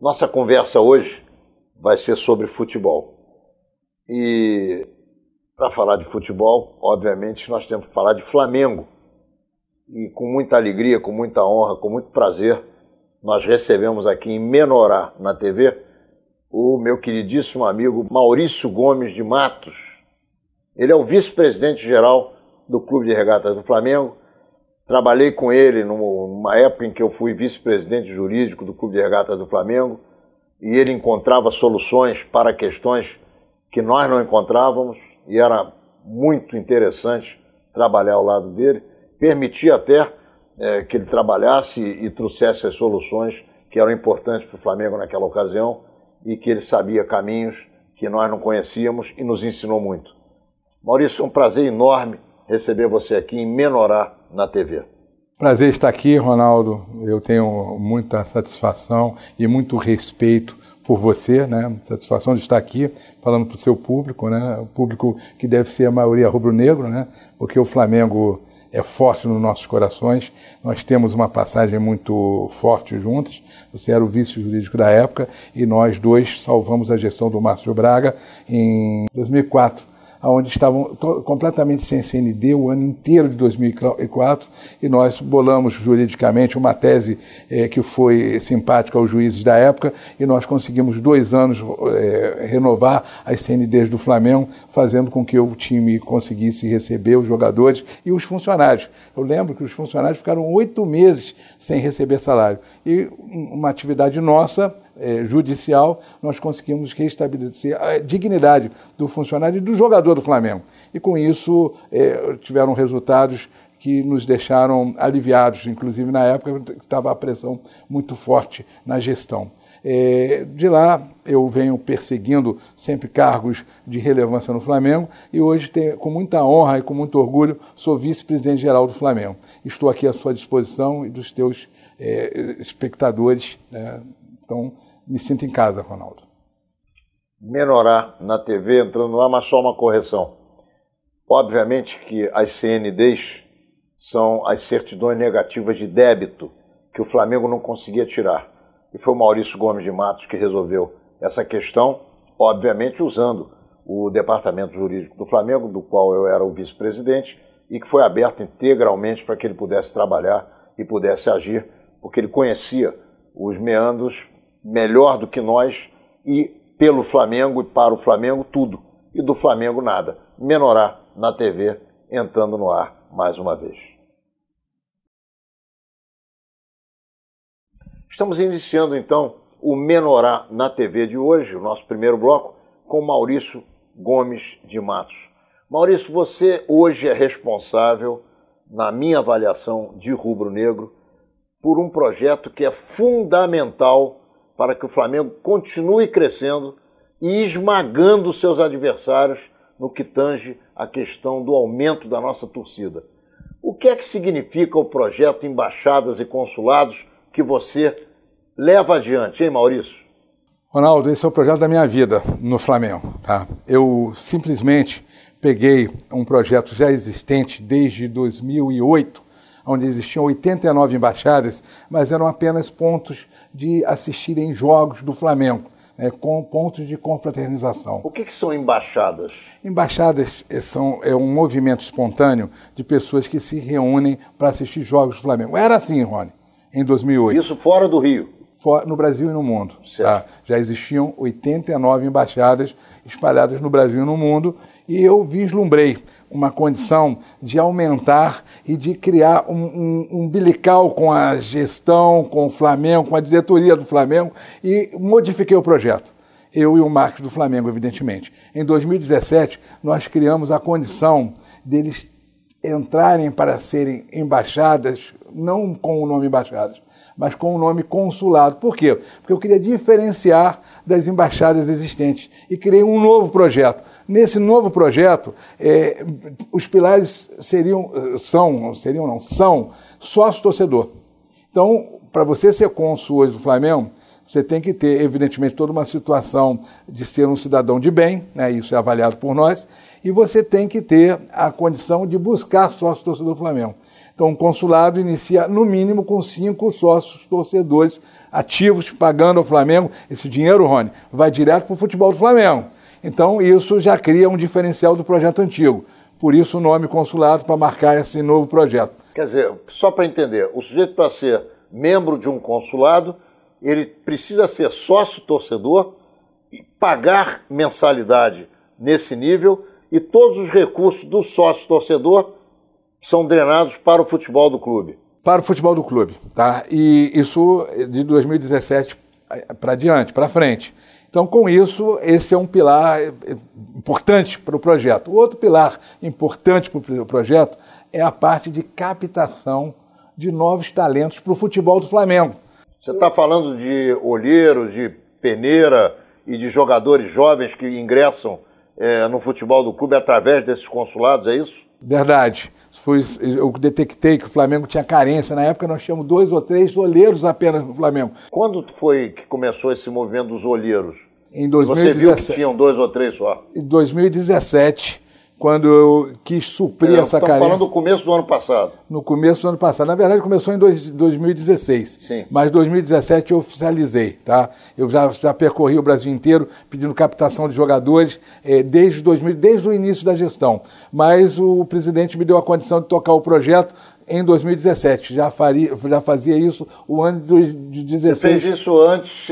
Nossa conversa hoje vai ser sobre futebol. E para falar de futebol, obviamente, nós temos que falar de Flamengo. E com muita alegria, com muita honra, com muito prazer, nós recebemos aqui em Menorá, na TV, o meu queridíssimo amigo Maurício Gomes de Matos. Ele é o vice-presidente-geral do Clube de Regatas do Flamengo. Trabalhei com ele numa época em que eu fui vice-presidente jurídico do Clube de Regatas do Flamengo e ele encontrava soluções para questões que nós não encontrávamos e era muito interessante trabalhar ao lado dele. Permitia até que ele trabalhasse e trouxesse as soluções que eram importantes para o Flamengo naquela ocasião e que ele sabia caminhos que nós não conhecíamos e nos ensinou muito. Maurício, é um prazer enorme receber você aqui em Menorá, na TV. Prazer estar aqui, Ronaldo. Eu tenho muita satisfação e muito respeito por você, né? Satisfação de estar aqui falando para o seu público, né? O público que deve ser a maioria rubro-negro, né? Porque o Flamengo é forte nos nossos corações. Nós temos uma passagem muito forte juntos. Você era o vice-jurídico da época e nós dois salvamos a gestão do Márcio Braga em 2004. Onde estavam completamente sem CND o ano inteiro de 2004, e nós bolamos juridicamente uma tese que foi simpática aos juízes da época, e nós conseguimos 2 anos renovar as CNDs do Flamengo, fazendo com que o time conseguisse receber os jogadores e os funcionários. Eu lembro que os funcionários ficaram 8 meses sem receber salário. E uma atividade nossa, judicial, nós conseguimos restabelecer a dignidade do funcionário e do jogador do Flamengo. E com isso tiveram resultados que nos deixaram aliviados, inclusive na época estava a pressão muito forte na gestão. De lá eu venho perseguindo sempre cargos de relevância no Flamengo e hoje, com muita honra e com muito orgulho, sou vice-presidente-geral do Flamengo. Estou aqui à sua disposição e dos teus espectadores, né? Então, me sinto em casa, Ronaldo. Menorá na TV, entrando lá, mas só uma correção. Obviamente que as CNDs são as certidões negativas de débito que o Flamengo não conseguia tirar. E foi o Maurício Gomes de Matos que resolveu essa questão, obviamente usando o departamento jurídico do Flamengo, do qual eu era o vice-presidente, e que foi aberto integralmente para que ele pudesse trabalhar e pudesse agir, porque ele conhecia os meandros melhor do que nós e pelo Flamengo e para o Flamengo tudo. E do Flamengo nada. Menorá na TV, entrando no ar mais uma vez. Estamos iniciando então o Menorá na TV de hoje, o nosso primeiro bloco, com Maurício Gomes de Matos. Maurício, você hoje é responsável, na minha avaliação de rubro-negro, por um projeto que é fundamental para que o Flamengo continue crescendo e esmagando seus adversários no que tange a questão do aumento da nossa torcida. O que é que significa o projeto Embaixadas e Consulados que você leva adiante, hein, Maurício? Ronaldo, esse é o projeto da minha vida no Flamengo, tá? Eu simplesmente peguei um projeto já existente desde 2008, onde existiam 89 embaixadas, mas eram apenas pontos de assistirem jogos do Flamengo, com pontos de confraternização. O que são embaixadas? Embaixadas é um movimento espontâneo de pessoas que se reúnem para assistir jogos do Flamengo. Era assim, Rony, em 2008. Isso fora do Rio? No Brasil e no mundo. Tá? Já existiam 89 embaixadas espalhadas no Brasil e no mundo, e eu vislumbrei uma condição de aumentar e de criar um umbilical com a gestão, com o Flamengo, com a diretoria do Flamengo, e modifiquei o projeto. Eu e o marketing do Flamengo, evidentemente. Em 2017, nós criamos a condição deles entrarem para serem embaixadas, não com o nome embaixadas, mas com o nome consulado. Por quê? Porque eu queria diferenciar das embaixadas existentes e criei um novo projeto. Nesse novo projeto, os pilares são sócio-torcedor. Então, para você ser cônsul hoje do Flamengo, você tem que ter, evidentemente, toda uma situação de ser um cidadão de bem, né? Isso é avaliado por nós, e você tem que ter a condição de buscar sócio-torcedor do Flamengo. Então, Então, o consulado inicia, no mínimo, com 5 sócios torcedores ativos, pagando ao Flamengo. Esse dinheiro, Rony, vai direto para o futebol do Flamengo. Então, isso já cria um diferencial do projeto antigo. Por isso, o nome consulado, para marcar esse novo projeto. Quer dizer, só para entender, o sujeito, para ser membro de um consulado, ele precisa ser sócio-torcedor e pagar mensalidade nesse nível, e todos os recursos do sócio-torcedor são drenados para o futebol do clube. Para o futebol do clube, tá? E isso de 2017 para diante, para frente. Então, com isso, esse é um pilar importante para o projeto. O outro pilar importante para o projeto é a parte de captação de novos talentos para o futebol do Flamengo. Você está falando de olheiros, de peneira e de jogadores jovens que ingressam no futebol do clube através desses consulados, é isso? Verdade. Eu detectei que o Flamengo tinha carência. Na época nós tínhamos 2 ou 3 olheiros apenas no Flamengo. Quando foi que começou esse movimento dos olheiros? Em 2017. Você viu que tinham 2 ou 3 só? Em 2017, quando eu quis suprir essa carência. Estamos falando do começo do ano passado. No começo do ano passado. Na verdade, começou em 2016. Sim. Mas em 2017 eu oficializei, tá? Eu já percorri o Brasil inteiro pedindo captação de jogadores desde o início da gestão. Mas o presidente me deu a condição de tocar o projeto em 2017. Já fazia isso o ano de 2016. Você fez isso antes,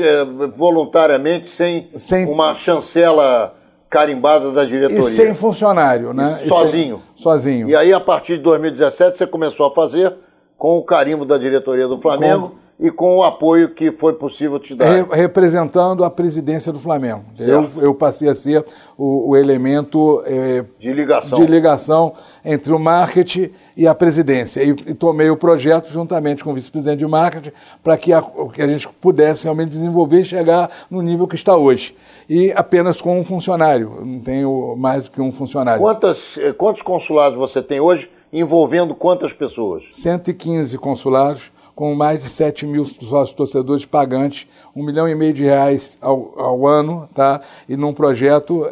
voluntariamente, sem uma chancela carimbada da diretoria. E sem funcionário, né? Sozinho. Sozinho. E aí, a partir de 2017, você começou a fazer com o carimbo da diretoria do Flamengo e com o apoio que foi possível te dar. Representando a presidência do Flamengo. Eu passei a ser o elemento de ligação entre o marketing e a presidência. E tomei o projeto juntamente com o vice-presidente de marketing para que a gente pudesse realmente desenvolver e chegar no nível que está hoje. E apenas com um funcionário. Eu não tenho mais do que um funcionário. Quantos consulados você tem hoje, envolvendo quantas pessoas? 115 consulados, com mais de 7 mil sócios torcedores pagantes, R$1,5 milhão ao ano, tá? E num projeto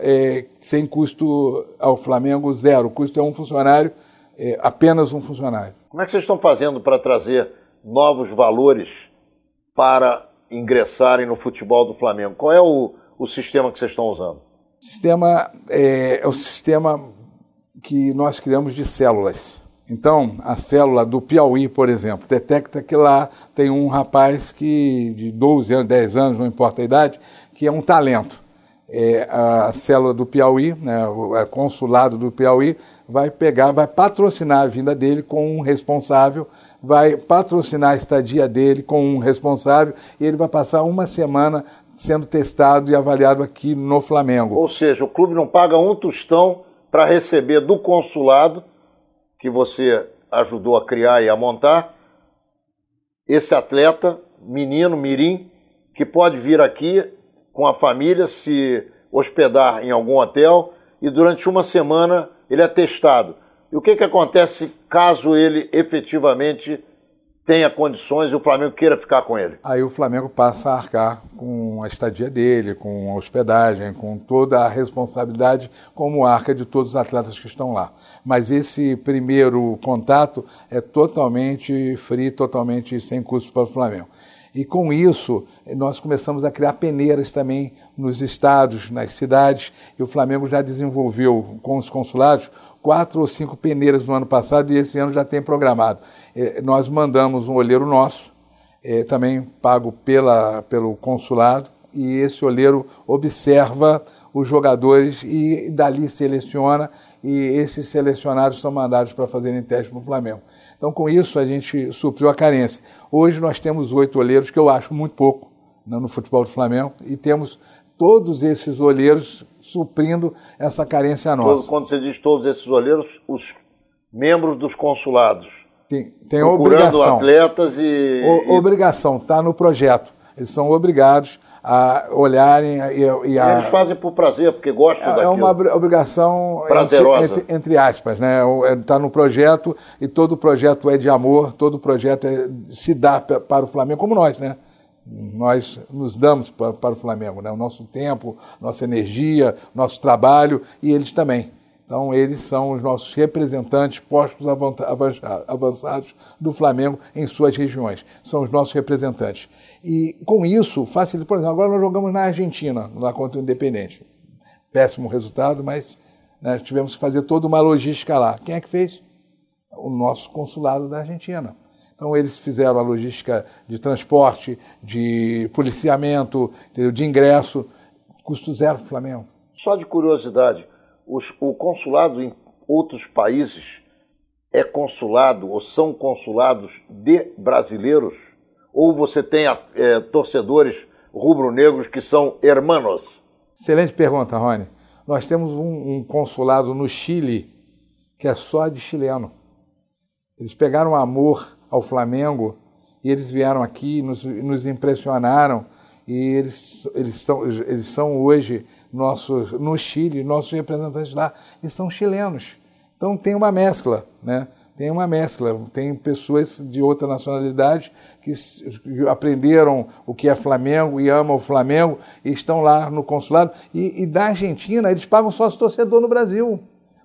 sem custo ao Flamengo, zero. O custo é um funcionário, apenas um funcionário. Como é que vocês estão fazendo para trazer novos valores para ingressarem no futebol do Flamengo? Qual é o sistema que vocês estão usando? O sistema é o sistema que nós criamos de células. Então, a célula do Piauí, por exemplo, detecta que lá tem um rapaz de 12 anos, 10 anos, não importa a idade, que é um talento. A célula do Piauí, né, o consulado do Piauí, vai patrocinar a vinda dele com um responsável, vai patrocinar a estadia dele com um responsável, e ele vai passar uma semana sendo testado e avaliado aqui no Flamengo. Ou seja, o clube não paga um tostão para receber do consulado, que você ajudou a criar e a montar, esse atleta, menino, mirim, que pode vir aqui com a família, se hospedar em algum hotel, e durante uma semana ele é testado. E o que acontece caso ele efetivamente tenha condições e o Flamengo queira ficar com ele? Aí o Flamengo passa a arcar com a estadia dele, com a hospedagem, com toda a responsabilidade como arca de todos os atletas que estão lá. Mas esse primeiro contato é totalmente free, totalmente sem custo para o Flamengo. E com isso, nós começamos a criar peneiras também nos estados, nas cidades, e o Flamengo já desenvolveu com os consulados 4 ou 5 peneiras no ano passado, e esse ano já tem programado. Nós mandamos um olheiro nosso, também pago pelo consulado, e esse olheiro observa os jogadores e dali seleciona, e esses selecionados são mandados para fazerem teste no Flamengo. Então, com isso, a gente supriu a carência. Hoje nós temos 8 olheiros, que eu acho muito pouco, no futebol do Flamengo, e temos todos esses olheiros suprindo essa carência nossa. Quando você diz todos esses olheiros, os membros dos consulados. Tem obrigação. Atletas e... Obrigação, está no projeto. Eles são obrigados a olharem e eles fazem por prazer, porque gostam daquilo. É uma obrigação prazerosa. Entre aspas, né? Está no projeto, e todo projeto é de amor, todo projeto se dá para o Flamengo, como nós, né? Nós nos damos para o Flamengo, né? O nosso tempo, nossa energia, nosso trabalho, e eles também. Então, eles são os nossos representantes postos avançados do Flamengo em suas regiões. São os nossos representantes. E, com isso, facilita. Por exemplo, agora nós jogamos na Argentina, lá contra o Independente. Péssimo resultado, mas nós tivemos que fazer toda uma logística lá. Quem é que fez? O nosso consulado da Argentina. Então, eles fizeram a logística de transporte, de policiamento, de ingresso, custo zero para o Flamengo. Só de curiosidade, o consulado em outros países é consulado ou são consulados de brasileiros? Ou você tem torcedores rubro-negros que são hermanos? Excelente pergunta, Rony. Nós temos um consulado no Chile que é só de chileno. Eles pegaram amor ao Flamengo e eles vieram aqui, nos impressionaram e eles são hoje no Chile, nossos representantes lá, e são chilenos. Então tem uma mescla, né? Tem pessoas de outra nacionalidade que aprenderam o que é Flamengo e amam o Flamengo e estão lá no consulado. E da Argentina, eles pagam sócio-torcedor no Brasil.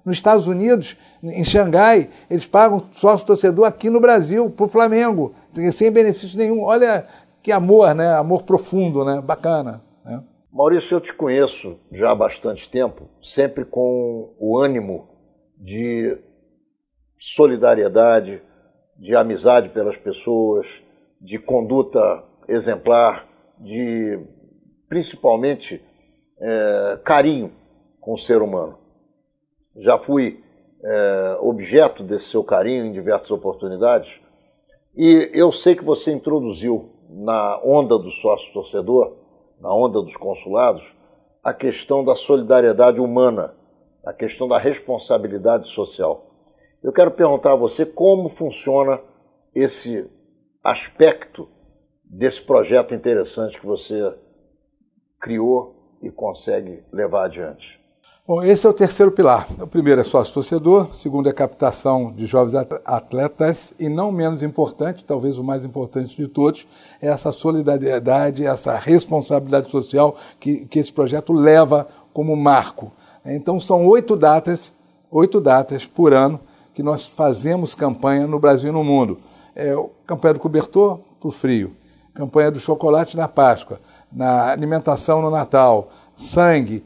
Nos Estados Unidos, em Xangai, eles pagam sócio-torcedor aqui no Brasil, para o Flamengo, sem benefício nenhum. Olha que amor, né? Amor profundo, né? Bacana, né? Maurício, eu te conheço já há bastante tempo, sempre com o ânimo de solidariedade, de amizade pelas pessoas, de conduta exemplar, de principalmente carinho com o ser humano. Já fui objeto desse seu carinho em diversas oportunidades e eu sei que você introduziu na onda do sócio-torcedor, na onda dos consulados, a questão da solidariedade humana, a questão da responsabilidade social. Eu quero perguntar a você como funciona esse aspecto desse projeto interessante que você criou e consegue levar adiante. Bom, esse é o terceiro pilar. O primeiro é sócio-torcedor, o segundo é captação de jovens atletas e, não menos importante, talvez o mais importante de todos, é essa solidariedade, essa responsabilidade social que esse projeto leva como marco. Então, são 8 datas por ano que nós fazemos campanha no Brasil e no mundo. Campanha do cobertor para o frio, campanha do chocolate na Páscoa, na alimentação no Natal, sangue,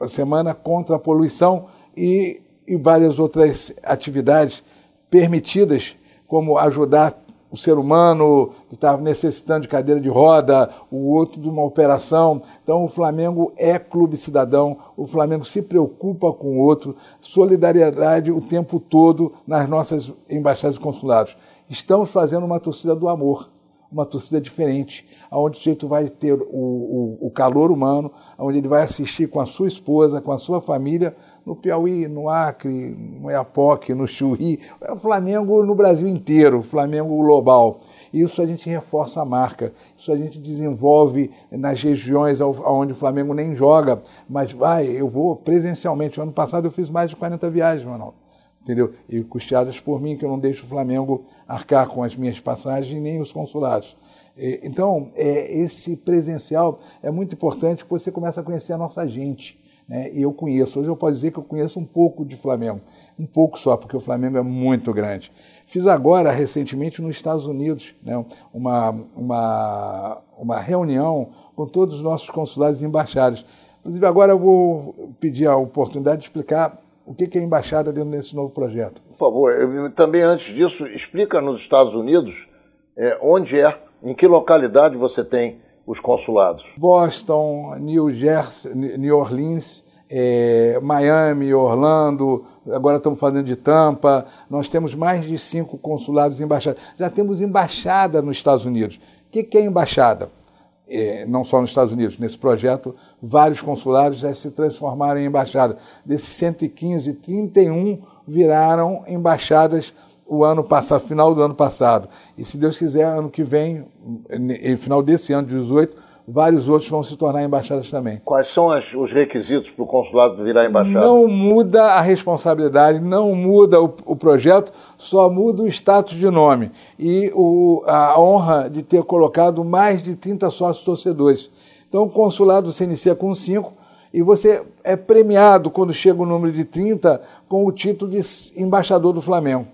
semana contra a poluição e várias outras atividades permitidas, como ajudar o ser humano que está necessitando de cadeira de roda, o outro de uma operação. Então, o Flamengo é clube cidadão, o Flamengo se preocupa com o outro, solidariedade o tempo todo nas nossas embaixadas e consulados. Estamos fazendo uma torcida do amor, uma torcida diferente, onde o sujeito vai ter o calor humano, onde ele vai assistir com a sua esposa, com a sua família, no Piauí, no Acre, no Iapoque, no Chuí, é o Flamengo no Brasil inteiro, o Flamengo global. Isso a gente reforça a marca, isso a gente desenvolve nas regiões onde o Flamengo nem joga, mas eu vou presencialmente. O ano passado eu fiz mais de 40 viagens, Ronaldo, entendeu? E custeadas por mim, que eu não deixo o Flamengo arcar com as minhas passagens nem os consulados. Então, esse presencial é muito importante, porque você começa a conhecer a nossa gente. E eu conheço, hoje eu posso dizer que eu conheço um pouco de Flamengo, um pouco só, porque o Flamengo é muito grande. Fiz agora, recentemente, nos Estados Unidos, uma reunião com todos os nossos consulados e embaixadas. Inclusive, agora eu vou pedir a oportunidade de explicar o que é embaixada dentro desse novo projeto. Por favor, também antes disso, explica nos Estados Unidos onde em que localidade você tem os consulados? Boston, New Jersey, New Orleans, Miami, Orlando, agora estamos fazendo de Tampa. Nós temos mais de 5 consulados e embaixadas. Já temos embaixada nos Estados Unidos. O que é embaixada? Não só nos Estados Unidos, nesse projeto, vários consulados já se transformaram em embaixada. Desses 115, 31 viraram embaixadas final do ano passado. E se Deus quiser, ano que vem, final desse ano de 18, vários outros vão se tornar embaixadas também. Quais são os requisitos para o consulado virar embaixada? Não muda a responsabilidade, não muda o projeto, só muda o status de nome. E a honra de ter colocado mais de 30 sócios torcedores. Então o consulado se inicia com 5 E você é premiado, quando chega o número de 30, com o título de embaixador do Flamengo.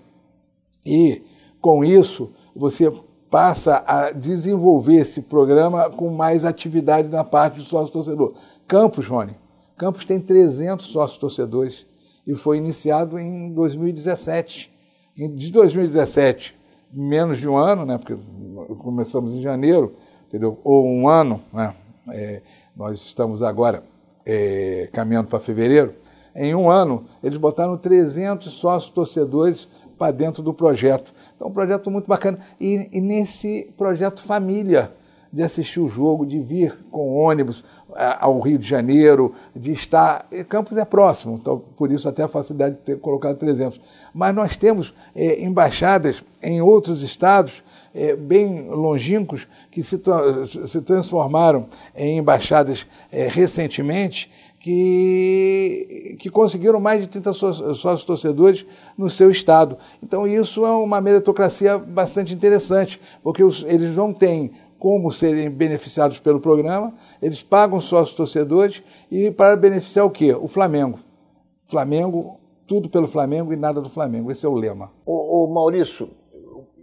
E, com isso, você passa a desenvolver esse programa com mais atividade na parte do sócio-torcedor. Campos, Rony, Campos tem 300 sócios-torcedores e foi iniciado em 2017. De 2017, menos de um ano, né, porque começamos em janeiro, entendeu? Ou um ano, né? Nós estamos agora caminhando para fevereiro. Em um ano, eles botaram 300 sócios-torcedores para dentro do projeto. Então, um projeto muito bacana. E nesse projeto família, de assistir o jogo, de vir com ônibus ao Rio de Janeiro, de estar... Campos é próximo, então por isso até a facilidade de ter colocado 300. Mas nós temos embaixadas em outros estados bem longínquos que se transformaram em embaixadas recentemente, que conseguiram mais de 30 sócios torcedores no seu estado. Então isso é uma meritocracia bastante interessante, porque eles não têm como serem beneficiados pelo programa, eles pagam sócios torcedores e para beneficiar o quê? O Flamengo. Flamengo, tudo pelo Flamengo e nada do Flamengo. Esse é o lema. Ô Maurício,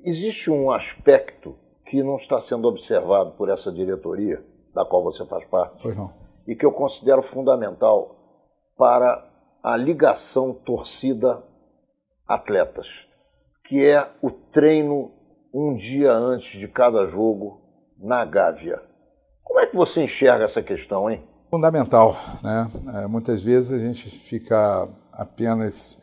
existe um aspecto que não está sendo observado por essa diretoria, da qual você faz parte, Pois não. E que eu considero fundamental para a ligação torcida-atletas, que é o treino um dia antes de cada jogo na Gávea. Como é que você enxerga essa questão, hein? Fundamental, né? Muitas vezes a gente fica apenas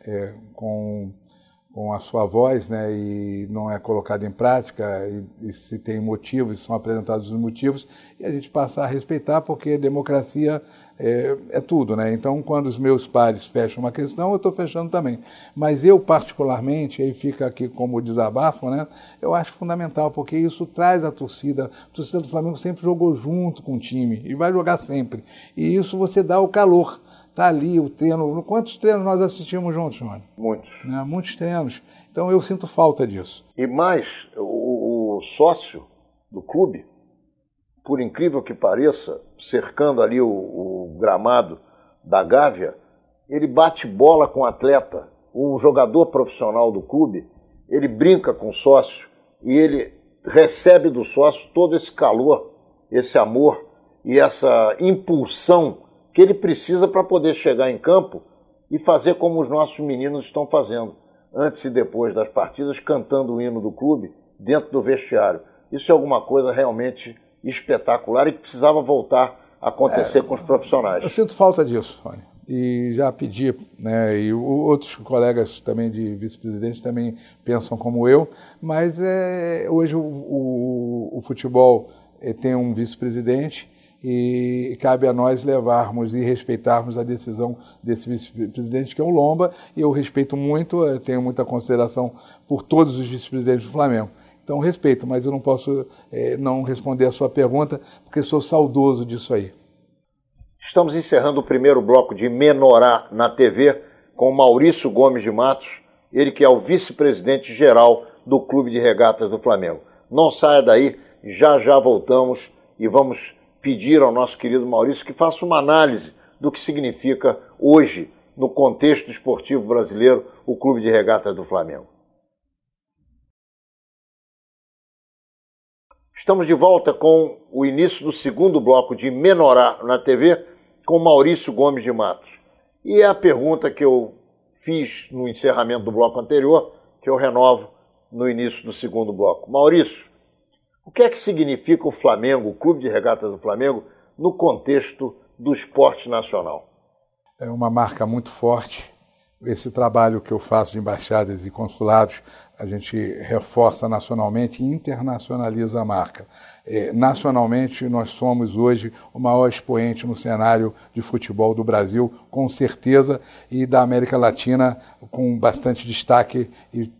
com a sua voz, né, e não é colocado em prática, e se tem motivos, são apresentados os motivos, e a gente passa a respeitar, porque democracia é tudo, né? Então, quando os meus pares fecham uma questão, eu estou fechando também. Mas eu, particularmente, aí fica aqui como desabafo, né, eu acho fundamental, porque isso traz a torcida do Flamengo sempre jogou junto com o time, e vai jogar sempre, e isso você dá o calor. Está ali o treino. Quantos treinos nós assistimos juntos, Johnny? Muitos. Né? Muitos treinos. Então eu sinto falta disso. E mais, o sócio do clube, por incrível que pareça, cercando ali o gramado da Gávea, ele bate bola com o atleta. O jogador profissional do clube, ele brinca com o sócio e ele recebe do sócio todo esse calor, esse amor e essa impulsão que ele precisa para poder chegar em campo e fazer como os nossos meninos estão fazendo, antes e depois das partidas, cantando o hino do clube dentro do vestiário. Isso é alguma coisa realmente espetacular e que precisava voltar a acontecer com os profissionais. Eu sinto falta disso, Rony. E já pedi, né, e outros colegas também de vice-presidente também pensam como eu, mas hoje o futebol tem um vice-presidente, e cabe a nós levarmos e respeitarmos a decisão desse vice-presidente, que é o Lomba, e eu respeito muito, tenho muita consideração por todos os vice-presidentes do Flamengo. Então, respeito, mas eu não posso não responder a sua pergunta, porque sou saudoso disso aí. Estamos encerrando o primeiro bloco de Menorá na TV com Maurício Gomes de Matos, ele que é o vice-presidente geral do Clube de Regatas do Flamengo. Não saia daí, já voltamos e vamos pedir ao nosso querido Maurício que faça uma análise do que significa hoje, no contexto esportivo brasileiro, o Clube de Regatas do Flamengo. Estamos de volta com o início do segundo bloco de Menorá na TV com Maurício Gomes de Matos. E é a pergunta que eu fiz no encerramento do bloco anterior, que eu renovo no início do segundo bloco. Maurício, o que é que significa o Flamengo, o Clube de Regatas do Flamengo, no contexto do esporte nacional? É uma marca muito forte. Esse trabalho que eu faço de embaixadas e consulados, a gente reforça nacionalmente e internacionaliza a marca. Nacionalmente, nós somos hoje o maior expoente no cenário de futebol do Brasil, com certeza, e da América Latina com bastante destaque e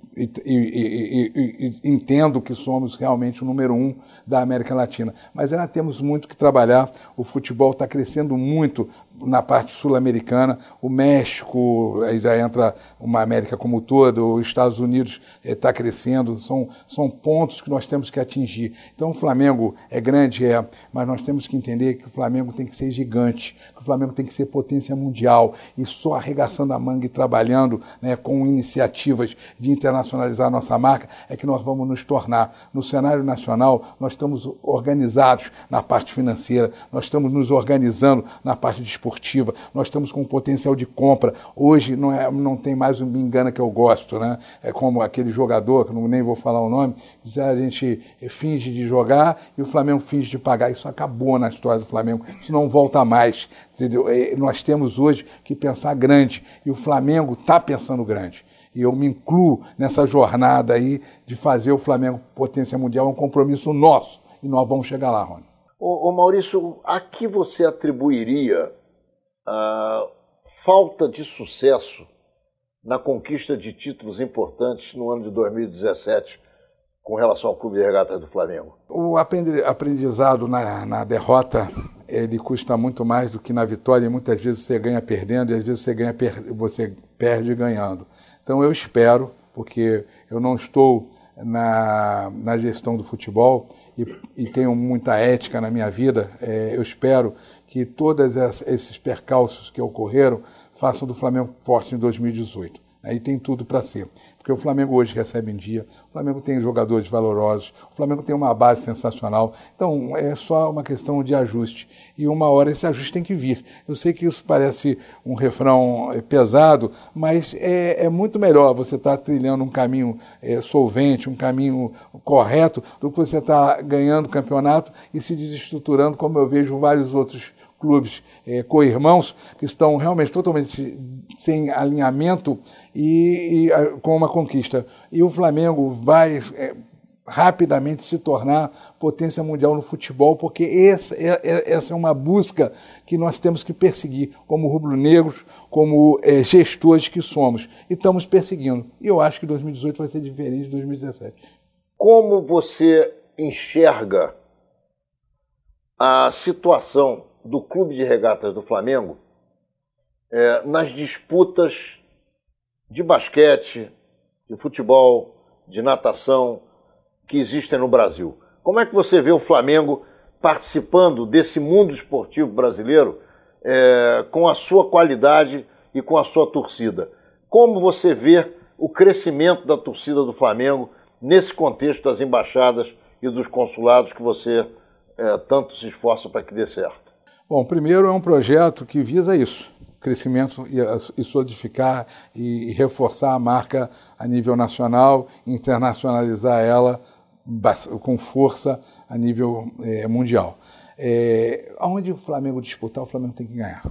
entendo que somos realmente o número 1 da América Latina. Mas ainda temos muito que trabalhar, o futebol está crescendo muito, na parte sul-americana, o México, aí já entra uma América como um todo, os Estados Unidos está crescendo, são pontos que nós temos que atingir. Então o Flamengo é grande, mas nós temos que entender que o Flamengo tem que ser gigante, que o Flamengo tem que ser potência mundial, e só arregaçando a manga e trabalhando, né, com iniciativas de internacionalizar a nossa marca, é que nós vamos nos tornar. No cenário nacional, nós estamos organizados na parte financeira, nós estamos nos organizando na parte desportiva, nós estamos com um potencial de compra. Hoje não tem mais um me engana que eu gosto, né? É como aquele jogador, que nem vou falar o nome, diz, a gente finge de jogar e o Flamengo finge de pagar. Isso acabou na história do Flamengo, isso não volta mais. Entendeu? Nós temos hoje que pensar grande, e o Flamengo está pensando grande. E eu me incluo nessa jornada aí de fazer o Flamengo potência mundial, é um compromisso nosso, e nós vamos chegar lá, Rony. Ô Maurício, a que você atribuiria a falta de sucesso na conquista de títulos importantes no ano de 2017 com relação ao Clube de Regatas do Flamengo? O aprendizado na derrota, ele custa muito mais do que na vitória, e muitas vezes você ganha perdendo, e às vezes você perde ganhando. Então eu espero, porque eu não estou na gestão do futebol e tenho muita ética na minha vida, eu espero que todos esses percalços que ocorreram façam do Flamengo forte em 2018. Aí tem tudo para ser. Porque o Flamengo hoje recebe em dia, o Flamengo tem jogadores valorosos, o Flamengo tem uma base sensacional. Então é só uma questão de ajuste. E uma hora esse ajuste tem que vir. Eu sei que isso parece um refrão pesado, mas é muito melhor você estar trilhando um caminho solvente, um caminho correto, do que você estar ganhando o campeonato e se desestruturando, como eu vejo vários outros clubes co-irmãos que estão realmente totalmente sem alinhamento e com uma conquista. E o Flamengo vai rapidamente se tornar potência mundial no futebol, porque essa é uma busca que nós temos que perseguir como rubro-negros, como gestores que somos, e estamos perseguindo. E eu acho que 2018 vai ser diferente de 2017. Como você enxerga a situação do Clube de Regatas do Flamengo nas disputas de basquete, de futebol, de natação que existem no Brasil? Como é que você vê o Flamengo participando desse mundo esportivo brasileiro com a sua qualidade e com a sua torcida? Como você vê o crescimento da torcida do Flamengo nesse contexto das embaixadas e dos consulados que você tanto se esforça para que dê certo? Bom, primeiro é um projeto que visa isso, crescimento e solidificar e reforçar a marca a nível nacional, internacionalizar ela com força a nível mundial. Onde o Flamengo disputar, o Flamengo tem que ganhar.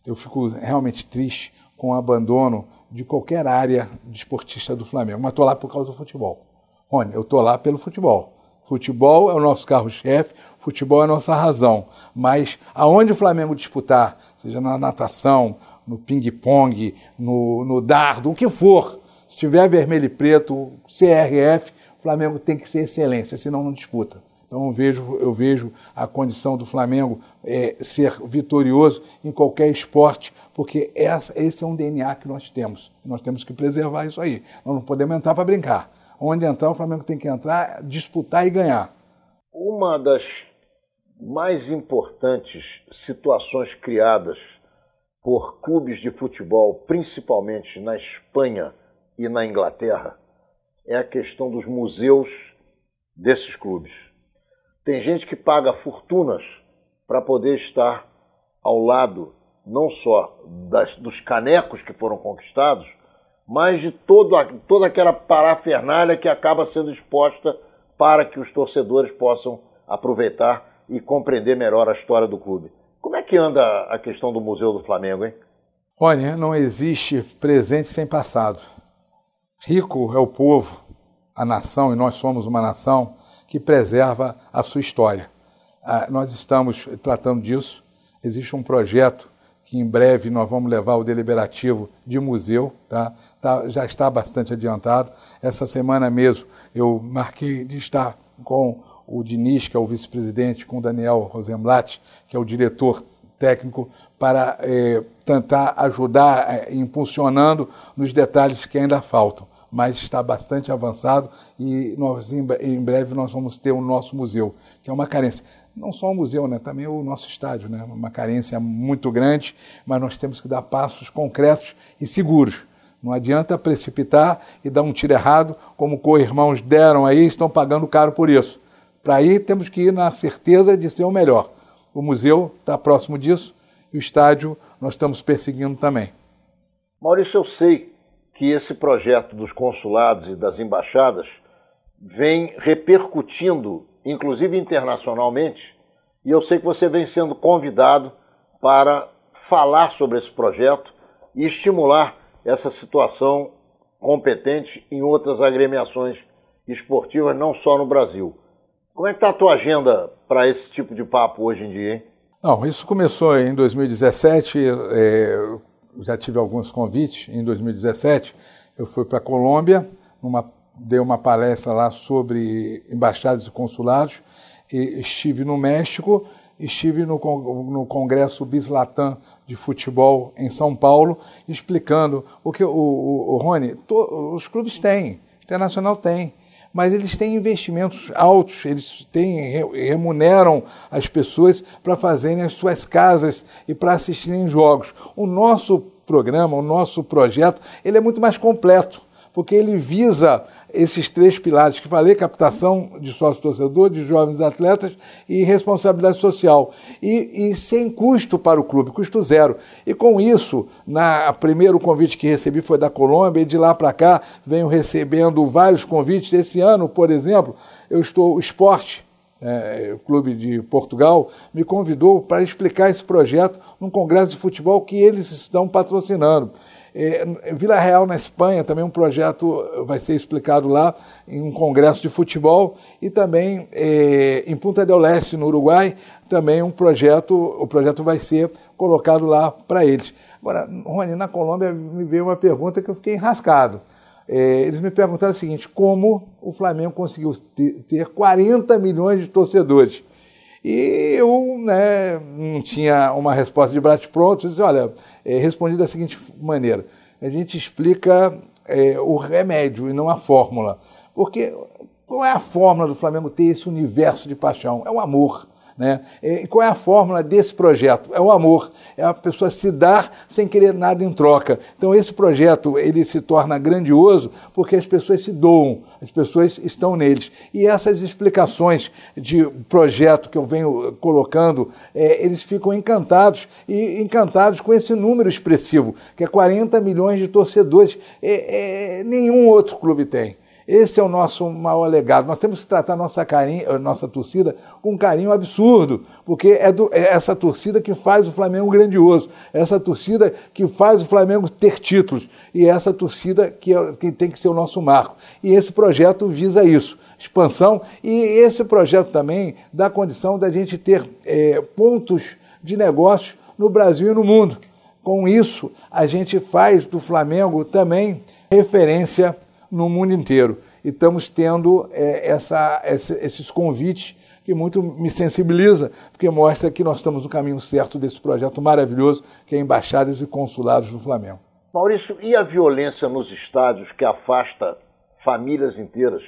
Eu fico realmente triste com o abandono de qualquer área desportista do Flamengo, mas estou lá por causa do futebol. Rony, eu estou lá pelo futebol. Futebol é o nosso carro-chefe, futebol é a nossa razão. Mas aonde o Flamengo disputar, seja na natação, no ping-pong, no dardo, o que for, se tiver vermelho e preto, CRF, o Flamengo tem que ser excelência, senão não disputa. Então eu vejo a condição do Flamengo ser vitorioso em qualquer esporte, porque esse é um DNA que nós temos. Nós temos que preservar isso aí. Nós não podemos entrar para brincar. Onde entrar, o Flamengo tem que entrar, disputar e ganhar. Uma das mais importantes situações criadas por clubes de futebol, principalmente na Espanha e na Inglaterra, é a questão dos museus desses clubes. Tem gente que paga fortunas para poder estar ao lado não só dos canecos que foram conquistados, mas de toda aquela parafernália que acaba sendo exposta para que os torcedores possam aproveitar e compreender melhor a história do clube. Como é que anda a questão do Museu do Flamengo, hein? Olha, não existe presente sem passado. Rico é o povo, a nação, e nós somos uma nação que preserva a sua história. Nós estamos tratando disso. Existe um projeto que em breve nós vamos levar o deliberativo de museu, tá? Já está bastante adiantado. Essa semana mesmo eu marquei de estar com o Diniz, que é o vice-presidente, com o Daniel Rosenblatt, que é o diretor técnico para tentar ajudar, impulsionando nos detalhes que ainda faltam. Mas está bastante avançado e nós, em breve nós vamos ter o nosso museu, que é uma carência. Não só o museu, né? Também o nosso estádio, né? Uma carência muito grande, mas nós temos que dar passos concretos e seguros. Não adianta precipitar e dar um tiro errado, como co-irmãos deram aí, estão pagando caro por isso. Para aí temos que ir na certeza de ser o melhor. O museu está próximo disso e o estádio nós estamos perseguindo também. Maurício, eu sei que esse projeto dos consulados e das embaixadas vem repercutindo, inclusive internacionalmente, e eu sei que você vem sendo convidado para falar sobre esse projeto e estimular essa situação competente em outras agremiações esportivas, não só no Brasil. Como é que está a tua agenda para esse tipo de papo hoje em dia, hein? Não, isso começou em 2017, já tive alguns convites. Em 2017 eu fui para a Colômbia, dei uma palestra lá sobre embaixadas e consulados, e estive no México, estive no Congresso Bislatam de futebol em São Paulo, explicando o que Rony, os clubes têm, o Internacional tem, mas eles têm investimentos altos, eles remuneram as pessoas para fazerem as suas casas e para assistirem jogos. O nosso programa, o nosso projeto, ele é muito mais completo, porque ele visa esses três pilares que falei: captação de sócio-torcedor, de jovens atletas e responsabilidade social. E sem custo para o clube, custo zero. E com isso, primeiro convite que recebi foi da Colômbia, e de lá para cá venho recebendo vários convites. Esse ano, por exemplo, o Sport, o Clube de Portugal, me convidou para explicar esse projeto num congresso de futebol que eles estão patrocinando. Vila Real, na Espanha, também um projeto vai ser explicado lá em um congresso de futebol, e também em Punta del Este, no Uruguai, também o projeto vai ser colocado lá para eles. Agora, Rony, na Colômbia me veio uma pergunta que eu fiquei enrascado. Eles me perguntaram o seguinte: como o Flamengo conseguiu ter 40 milhões de torcedores? E eu não tinha uma resposta de bate-pronto. Eu disse: olha, respondi da seguinte maneira: a gente explica o remédio e não a fórmula. Porque qual é a fórmula do Flamengo ter esse universo de paixão? É o amor. Né? E qual é a fórmula desse projeto? É o amor, é a pessoa se dar sem querer nada em troca. Então esse projeto ele se torna grandioso porque as pessoas se doam, as pessoas estão neles. E essas explicações de projeto que eu venho colocando, eles ficam encantados, e encantados com esse número expressivo, que é 40 milhões de torcedores. Nenhum outro clube tem. Esse é o nosso maior legado. Nós temos que tratar nossa torcida com um carinho absurdo, porque é essa torcida que faz o Flamengo grandioso, é essa torcida que faz o Flamengo ter títulos, e é essa torcida que tem que ser o nosso marco. E esse projeto visa isso, expansão, e esse projeto também dá condição da gente ter pontos de negócio no Brasil e no mundo. Com isso, a gente faz do Flamengo também referência no mundo inteiro. E estamos tendo esses convites que muito me sensibiliza, porque mostra que nós estamos no caminho certo desse projeto maravilhoso que é Embaixadas e Consulados do Flamengo. Maurício, e a violência nos estádios que afasta famílias inteiras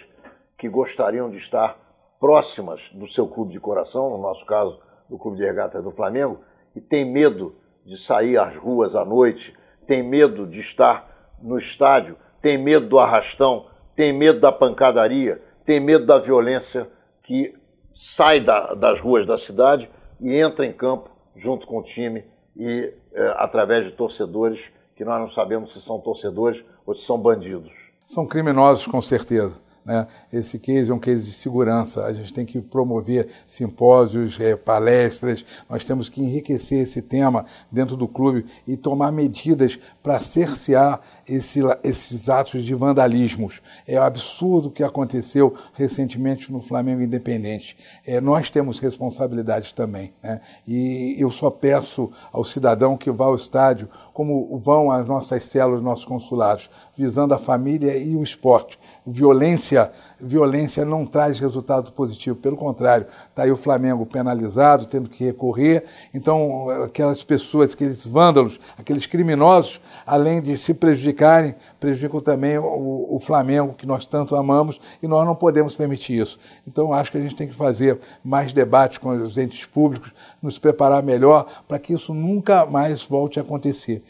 que gostariam de estar próximas do seu clube de coração, no nosso caso, do Clube de Regatas do Flamengo, e tem medo de sair às ruas à noite, tem medo de estar no estádio, tem medo do arrastão, tem medo da pancadaria, tem medo da violência que sai das ruas da cidade e entra em campo junto com o time e através de torcedores que nós não sabemos se são torcedores ou se são bandidos. São criminosos, com certeza. Né? Esse case é um case de segurança. A gente tem que promover simpósios, palestras, nós temos que enriquecer esse tema dentro do clube e tomar medidas para cercear esses atos de vandalismos. É absurdo o que aconteceu recentemente no Flamengo Independente. Nós temos responsabilidades também. Né? E eu só peço ao cidadão que vá ao estádio, como vão as nossas células, nossos consulados, visando a família e o esporte. Violência violência não traz resultado positivo, pelo contrário, está aí o Flamengo penalizado, tendo que recorrer. Então, aquelas pessoas, aqueles vândalos, aqueles criminosos, além de se prejudicarem, prejudicam também o Flamengo, que nós tanto amamos, e nós não podemos permitir isso. Então, acho que a gente tem que fazer mais debates com os entes públicos, nos preparar melhor para que isso nunca mais volte a acontecer.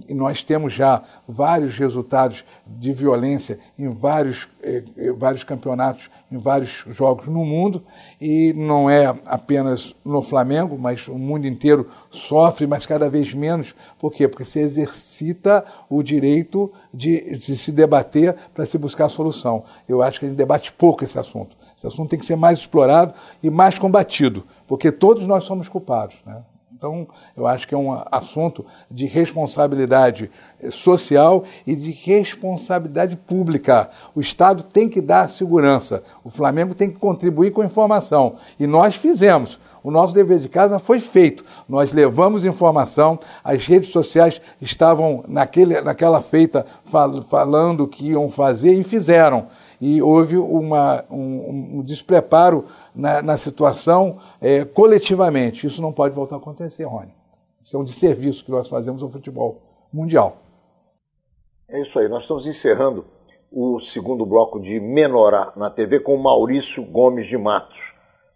E nós temos já vários resultados de violência em vários campeonatos, em vários jogos no mundo, e não é apenas no Flamengo, mas o mundo inteiro sofre, mas cada vez menos. Por quê? Porque se exercita o direito de se debater para se buscar a solução. Eu acho que a gente debate pouco esse assunto. Esse assunto tem que ser mais explorado e mais combatido, porque todos nós somos culpados, né? Então, eu acho que é um assunto de responsabilidade social e de responsabilidade pública. O Estado tem que dar segurança, o Flamengo tem que contribuir com informação. E nós fizemos. O nosso dever de casa foi feito. Nós levamos informação, as redes sociais estavam naquela feita falando que iam fazer e fizeram. E houve um despreparo na situação coletivamente. Isso não pode voltar a acontecer, Rony. Isso é um desserviço que nós fazemos ao futebol mundial. É isso aí. Nós estamos encerrando o segundo bloco de Menorá na TV com Maurício Gomes de Matos.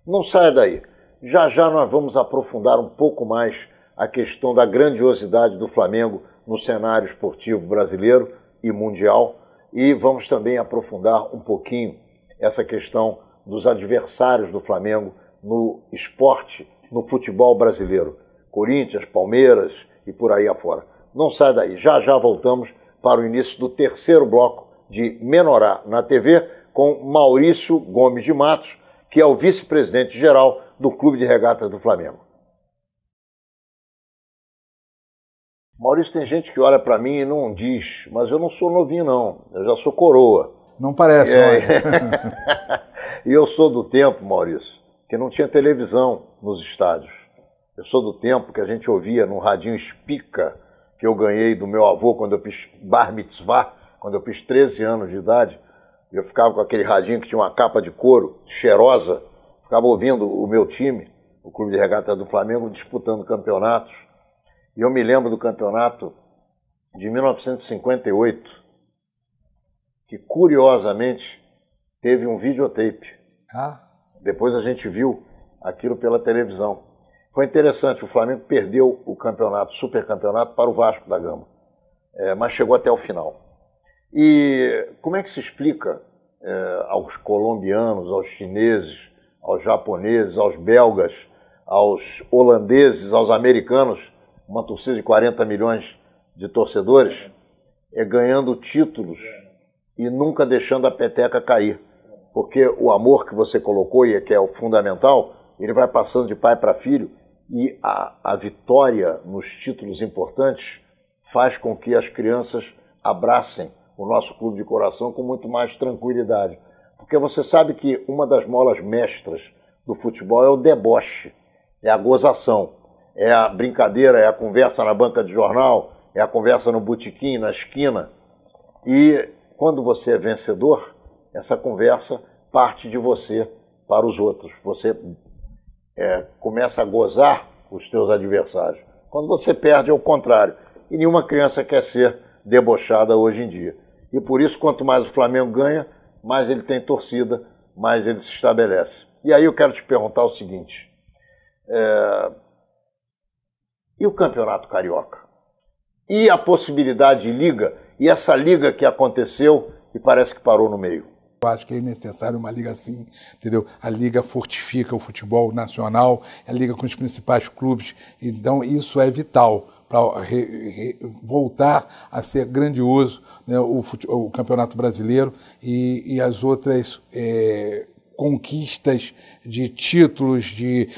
Não saia daí. Já já nós vamos aprofundar um pouco mais a questão da grandiosidade do Flamengo no cenário esportivo brasileiro e mundial. E vamos também aprofundar um pouquinho essa questão dos adversários do Flamengo no esporte, no futebol brasileiro. Corinthians, Palmeiras e por aí afora. Não sai daí. Já já voltamos para o início do terceiro bloco de Menorá na TV com Maurício Gomes de Matos, que é o vice-presidente-geral do Clube de Regatas do Flamengo. Maurício, tem gente que olha para mim e não diz, mas eu não sou novinho não, eu já sou coroa. Não parece, E eu sou do tempo, Maurício, que não tinha televisão nos estádios. Eu sou do tempo que a gente ouvia no radinho Spica, que eu ganhei do meu avô quando eu fiz bar mitzvah, quando eu fiz 13 anos de idade. Eu ficava com aquele radinho que tinha uma capa de couro cheirosa, ficava ouvindo o meu time, o Clube de Regatas do Flamengo, disputando campeonatos. E eu me lembro do campeonato de 1958, que curiosamente teve um videotape. Depois a gente viu aquilo pela televisão. Foi interessante, o Flamengo perdeu o campeonato, supercampeonato, para o Vasco da Gama, mas chegou até o final. E como é que se explica aos colombianos, aos chineses, aos japoneses, aos belgas, aos holandeses, aos americanos, uma torcida de 40 milhões de torcedores, ganhando títulos e nunca deixando a peteca cair? Porque o amor que você colocou, e que é o fundamental, ele vai passando de pai para filho, e a vitória nos títulos importantes faz com que as crianças abracem o nosso clube de coração com muito mais tranquilidade. Porque você sabe que uma das molas mestras do futebol é o deboche, é a gozação. É a brincadeira, é a conversa na banca de jornal, é a conversa no botequim, na esquina. E quando você é vencedor, essa conversa parte de você para os outros. Você começa a gozar os teus adversários. Quando você perde, é o contrário. E nenhuma criança quer ser debochada hoje em dia. E por isso, quanto mais o Flamengo ganha, mais ele tem torcida, mais ele se estabelece. E aí eu quero te perguntar o seguinte... E o Campeonato Carioca? E a possibilidade de liga? E essa liga que aconteceu e parece que parou no meio? Eu acho que é necessário uma liga assim, entendeu? A liga fortifica o futebol nacional, a liga com os principais clubes. Então, isso é vital para voltar a ser grandioso, né, o Campeonato Brasileiro e as outras conquistas de títulos, de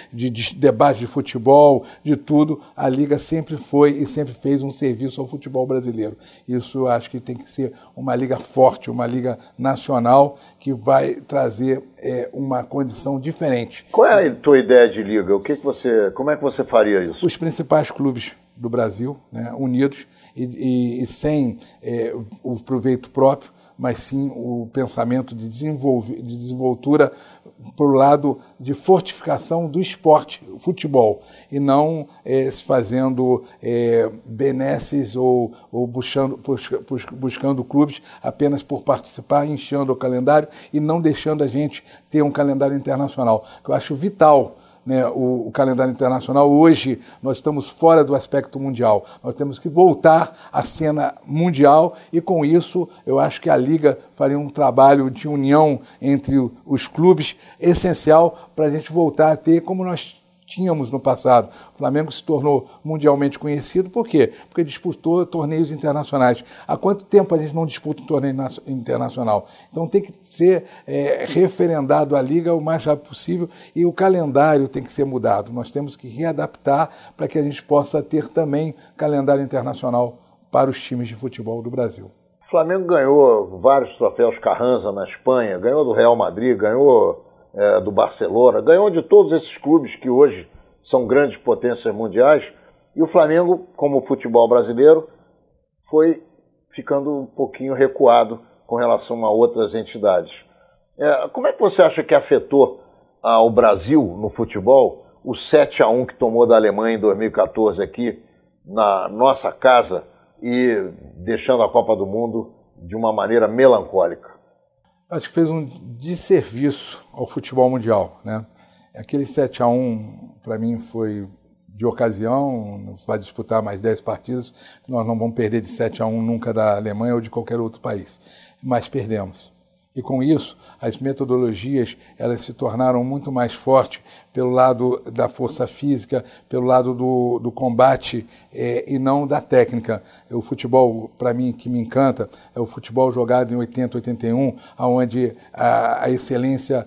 debate de futebol, de tudo. A Liga sempre foi e sempre fez um serviço ao futebol brasileiro. Isso eu acho que tem que ser uma liga forte, uma liga nacional que vai trazer uma condição diferente. Qual é a tua ideia de liga? Como é que você faria isso? Os principais clubes do Brasil, né, unidos e sem o proveito próprio, mas sim o pensamento de desenvoltura para o lado de fortificação do esporte, o futebol, e não se fazendo benesses ou buscando clubes apenas por participar, inchando o calendário e não deixando a gente ter um calendário internacional, que eu acho vital. Né, o calendário internacional. Hoje nós estamos fora do aspecto mundial, nós temos que voltar à cena mundial e com isso eu acho que a Liga faria um trabalho de união entre os clubes essencial para a gente voltar a ter como nós tínhamos no passado. O Flamengo se tornou mundialmente conhecido, por quê? Porque disputou torneios internacionais. Há quanto tempo a gente não disputa um torneio internacional? Então tem que ser referendado a Liga o mais rápido possível e o calendário tem que ser mudado. Nós temos que readaptar para que a gente possa ter também calendário internacional para os times de futebol do Brasil. O Flamengo ganhou vários troféus Carranza na Espanha, ganhou do Real Madrid, ganhou do Barcelona, ganhou de todos esses clubes que hoje são grandes potências mundiais, e o Flamengo, como o futebol brasileiro, foi ficando um pouquinho recuado com relação a outras entidades. Como é que você acha que afetou o Brasil no futebol o 7-1 que tomou da Alemanha em 2014 aqui na nossa casa e deixando a Copa do Mundo de uma maneira melancólica? Acho que fez um desserviço ao futebol mundial, né? Aquele 7-1, para mim, foi de ocasião, você vai disputar mais 10 partidas, nós não vamos perder de 7-1 nunca da Alemanha ou de qualquer outro país, mas perdemos. E com isso, as metodologias elas se tornaram muito mais fortes pelo lado da força física, pelo lado do combate e não da técnica. O futebol, para mim, que me encanta, é o futebol jogado em 80, 81, onde a excelência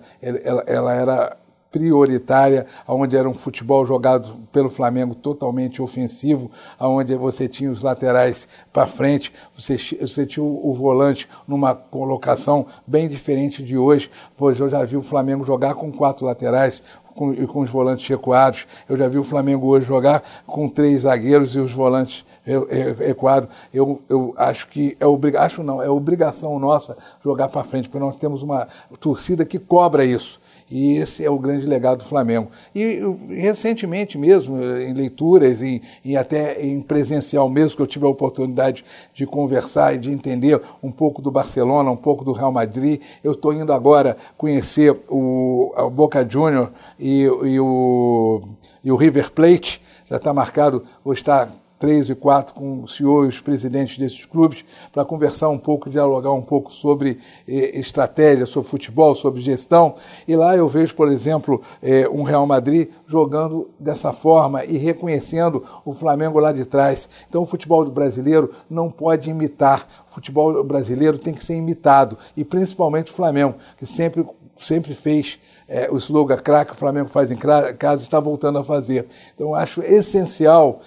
ela era prioritária, onde era um futebol jogado pelo Flamengo totalmente ofensivo, onde você tinha os laterais para frente, você tinha o volante numa colocação bem diferente de hoje, pois eu já vi o Flamengo jogar com 4 laterais, com os volantes recuados, eu já vi o Flamengo hoje jogar com 3 zagueiros e os volantes recuados. Eu acho que é obrigação nossa jogar para frente, porque nós temos uma torcida que cobra isso. E esse é o grande legado do Flamengo. E recentemente mesmo, em leituras e até em presencial mesmo, que eu tive a oportunidade de conversar e de entender um pouco do Barcelona, um pouco do Real Madrid. Eu estou indo agora conhecer o Boca Juniors e o River Plate. Já está marcado, vou estar 3 e 4 com o CEO e os presidentes desses clubes para conversar um pouco, dialogar um pouco sobre estratégia, sobre futebol, sobre gestão. E lá eu vejo, por exemplo, um Real Madrid jogando dessa forma e reconhecendo o Flamengo lá de trás. Então o futebol brasileiro não pode imitar. O futebol brasileiro tem que ser imitado. E principalmente o Flamengo, que sempre fez o slogan craque, o Flamengo faz em casa, está voltando a fazer. Então, eu acho essencial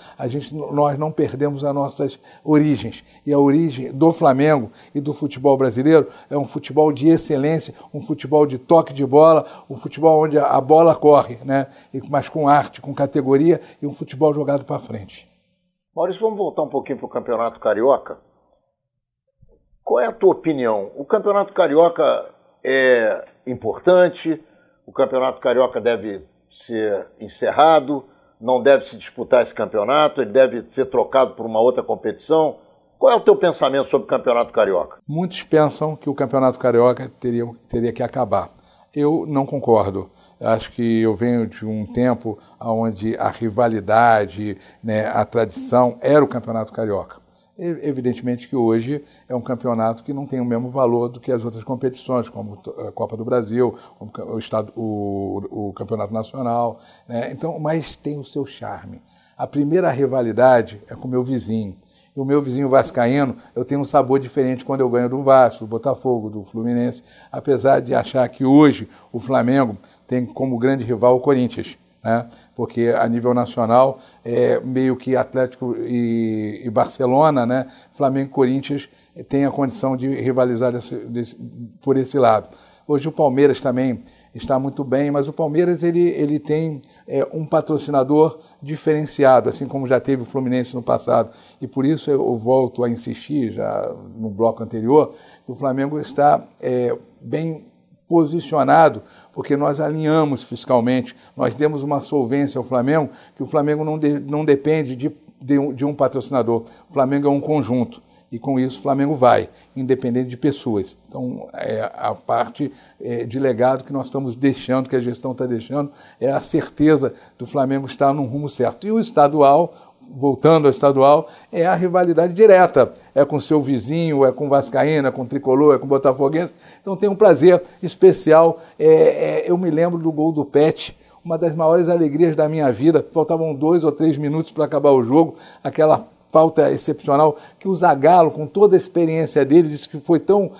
nós não perdermos as nossas origens. E a origem do Flamengo e do futebol brasileiro é um futebol de excelência, um futebol de toque de bola, um futebol onde a bola corre, né? Mas com arte, com categoria e um futebol jogado para frente. Maurício, vamos voltar um pouquinho para o Campeonato Carioca. Qual é a tua opinião? O Campeonato Carioca é importante? O Campeonato Carioca deve ser encerrado? Não deve se disputar esse campeonato? Ele deve ser trocado por uma outra competição? Qual é o teu pensamento sobre o Campeonato Carioca? Muitos pensam que o Campeonato Carioca teria que acabar. Eu não concordo. Acho que eu venho de um tempo onde a rivalidade, né, a tradição era o Campeonato Carioca. Evidentemente que hoje é um campeonato que não tem o mesmo valor do que as outras competições, como a Copa do Brasil, como o Campeonato Nacional, né? Então, mas tem o seu charme. A primeira rivalidade é com o meu vizinho. E o meu vizinho vascaíno, eu tenho um sabor diferente quando eu ganho do Vasco, do Botafogo, do Fluminense, apesar de achar que hoje o Flamengo tem como grande rival o Corinthians, né? Porque a nível nacional é meio que Atlético e Barcelona, né? Flamengo e Corinthians têm a condição de rivalizar por esse lado. Hoje o Palmeiras também está muito bem, mas o Palmeiras ele tem um patrocinador diferenciado, assim como já teve o Fluminense no passado. E por isso eu volto a insistir, já no bloco anterior, que o Flamengo está bem posicionado, porque nós alinhamos fiscalmente, nós demos uma solvência ao Flamengo, que o Flamengo não depende de um patrocinador. O Flamengo é um conjunto. E com isso o Flamengo vai, independente de pessoas. Então, a parte de legado que nós estamos deixando, que a gestão está deixando, é a certeza do Flamengo estar num rumo certo. E o estadual, voltando ao estadual, é a rivalidade direta. É com seu vizinho, é com o Vascaíno, é com o Tricolor, é com o Botafoguense. Então tem um prazer especial. Eu me lembro do gol do Pet, uma das maiores alegrias da minha vida. Faltavam 2 ou 3 minutos para acabar o jogo, aquela falta excepcional que o Zagallo, com toda a experiência dele, disse que foi tão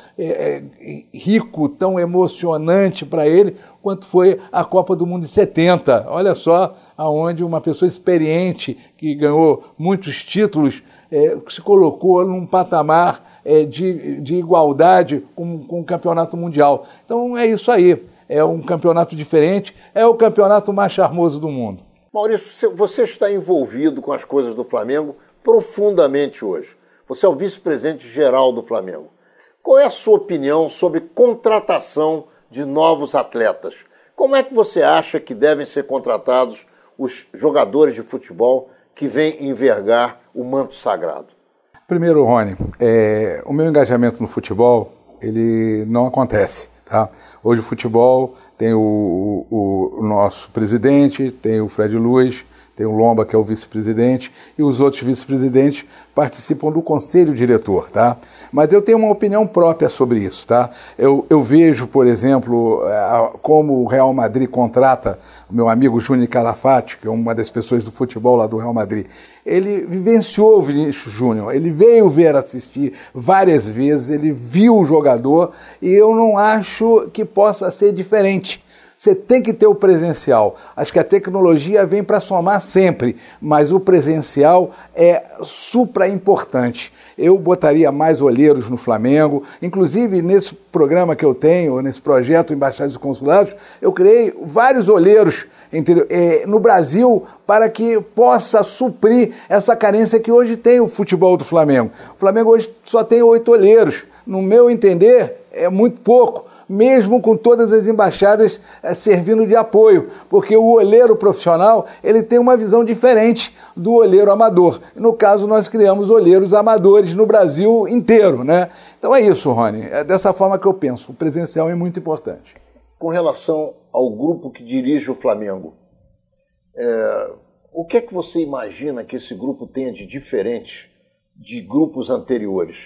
rico, tão emocionante para ele, quanto foi a Copa do Mundo de 70. Olha só aonde uma pessoa experiente, que ganhou muitos títulos, se colocou num patamar de igualdade com o campeonato mundial. Então é isso aí, é um campeonato diferente, é o campeonato mais charmoso do mundo. Maurício, você está envolvido com as coisas do Flamengo profundamente hoje. Você é o vice-presidente geral do Flamengo. Qual é a sua opinião sobre contratação de novos atletas? Como é que você acha que devem ser contratados os jogadores de futebol que vêm envergar o manto sagrado? Primeiro, Rony, o meu engajamento no futebol, ele não acontece, tá? Hoje o futebol tem o nosso presidente, tem o Fred Luiz, tem o Lomba, que é o vice-presidente, e os outros vice-presidentes participam do conselho diretor, tá? Mas eu tenho uma opinião própria sobre isso, tá? Eu vejo, por exemplo, como o Real Madrid contrata o meu amigo Júnior Calafate, que é uma das pessoas do futebol lá do Real Madrid. Ele vivenciou o Vinícius Júnior, ele veio ver assistir várias vezes, ele viu o jogador, e eu não acho que possa ser diferente. Você tem que ter o presencial. Acho que a tecnologia vem para somar sempre, mas o presencial é supra importante. Eu botaria mais olheiros no Flamengo, inclusive nesse programa que eu tenho, nesse projeto Embaixadas e Consulados, eu criei vários olheiros no Brasil para que possa suprir essa carência que hoje tem o futebol do Flamengo. O Flamengo hoje só tem 8 olheiros. No meu entender, é muito pouco, mesmo com todas as embaixadas servindo de apoio, porque o olheiro profissional ele tem uma visão diferente do olheiro amador. No caso, nós criamos olheiros amadores no Brasil inteiro, né? Então é isso, Rony, é dessa forma que eu penso, o presencial é muito importante. Com relação ao grupo que dirige o Flamengo, o que é que você imagina que esse grupo tenha de diferente de grupos anteriores?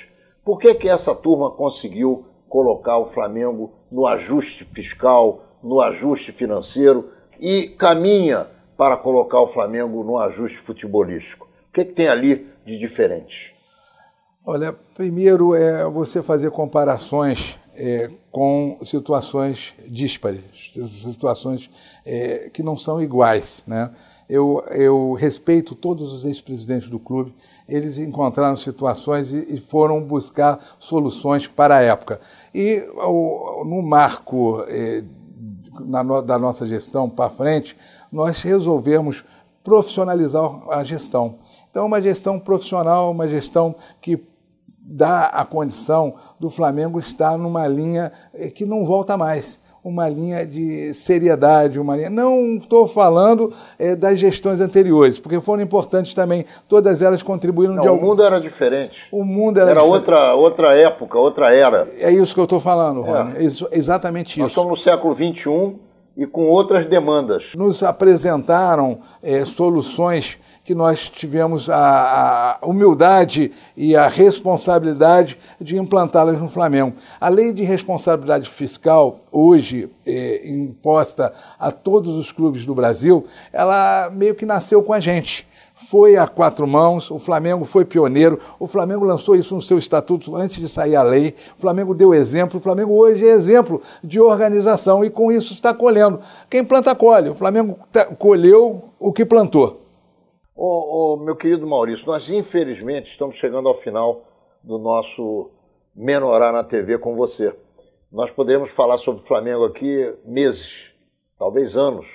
Por que essa turma conseguiu colocar o Flamengo no ajuste fiscal, no ajuste financeiro e caminha para colocar o Flamengo no ajuste futebolístico? O que tem ali de diferente? Olha, primeiro é você fazer comparações com situações díspares, situações que não são iguais, né? Eu respeito todos os ex-presidentes do clube, eles encontraram situações e foram buscar soluções para a época. E no marco da nossa gestão para frente, nós resolvemos profissionalizar a gestão. Então, uma gestão profissional, uma gestão que dá a condição do Flamengo estar numa linha que não volta mais. Uma linha de seriedade, uma linha... Não estou falando das gestões anteriores, porque foram importantes também, todas elas contribuíram de algum... O mundo era diferente. O mundo era outra época, outra era. É isso que eu estou falando, Rony, exatamente isso. Nós estamos no século XXI e com outras demandas. Nos apresentaram soluções que nós tivemos a humildade e a responsabilidade de implantá-las no Flamengo. A lei de responsabilidade fiscal, hoje imposta a todos os clubes do Brasil, ela meio que nasceu com a gente. Foi a 4 mãos, o Flamengo foi pioneiro, o Flamengo lançou isso no seu estatuto antes de sair a lei, o Flamengo deu exemplo, o Flamengo hoje é exemplo de organização e com isso está colhendo. Quem planta, colhe. O Flamengo colheu o que plantou. Meu querido Maurício, nós infelizmente estamos chegando ao final do nosso Menorá na TV com você. Nós poderíamos falar sobre o Flamengo aqui meses, talvez anos,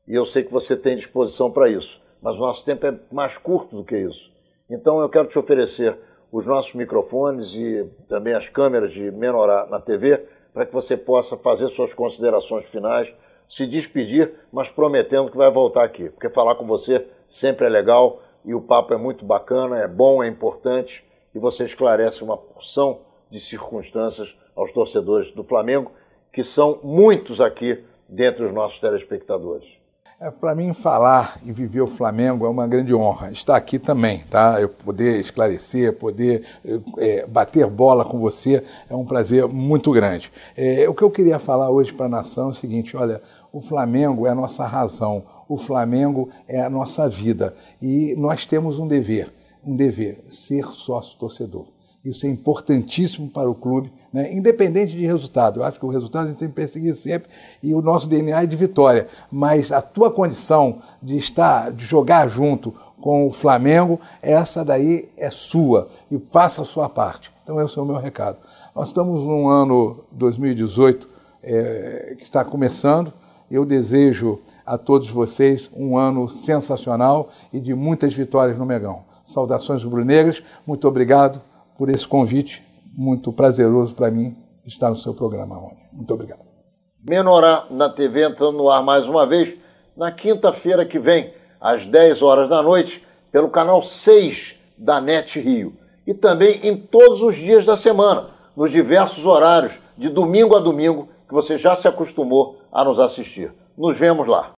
E eu sei que você tem disposição para isso, mas o nosso tempo é mais curto do que isso. Então eu quero te oferecer os nossos microfones e também as câmeras de Menorá na TV, para que você possa fazer suas considerações finais, se despedir, mas prometendo que vai voltar aqui, porque falar com você sempre é legal e o papo é muito bacana, é bom, é importante, e você esclarece uma porção de circunstâncias aos torcedores do Flamengo, que são muitos aqui dentre os nossos telespectadores. Para mim, falar e viver o Flamengo é uma grande honra. Estar aqui também, tá? Eu poder esclarecer, poder bater bola com você é um prazer muito grande. O que eu queria falar hoje para a nação é o seguinte, olha, o Flamengo é a nossa razão, o Flamengo é a nossa vida e nós temos um dever, ser sócio-torcedor. Isso é importantíssimo para o clube, né? Independente de resultado. Eu acho que o resultado a gente tem que perseguir sempre e o nosso DNA é de vitória. Mas a tua condição de jogar junto com o Flamengo, essa daí é sua e faça a sua parte. Então esse é o meu recado. Nós estamos num ano 2018 que está começando. Eu desejo a todos vocês um ano sensacional e de muitas vitórias no Megão. Saudações rubro-negras, muito obrigado por esse convite, muito prazeroso para mim estar no seu programa, Rony. Muito obrigado. Menorá na TV entrando no ar mais uma vez, na quinta-feira que vem, às 10 horas da noite, pelo canal 6 da NET Rio. E também em todos os dias da semana, nos diversos horários, de domingo a domingo, que você já se acostumou a nos assistir. Nos vemos lá.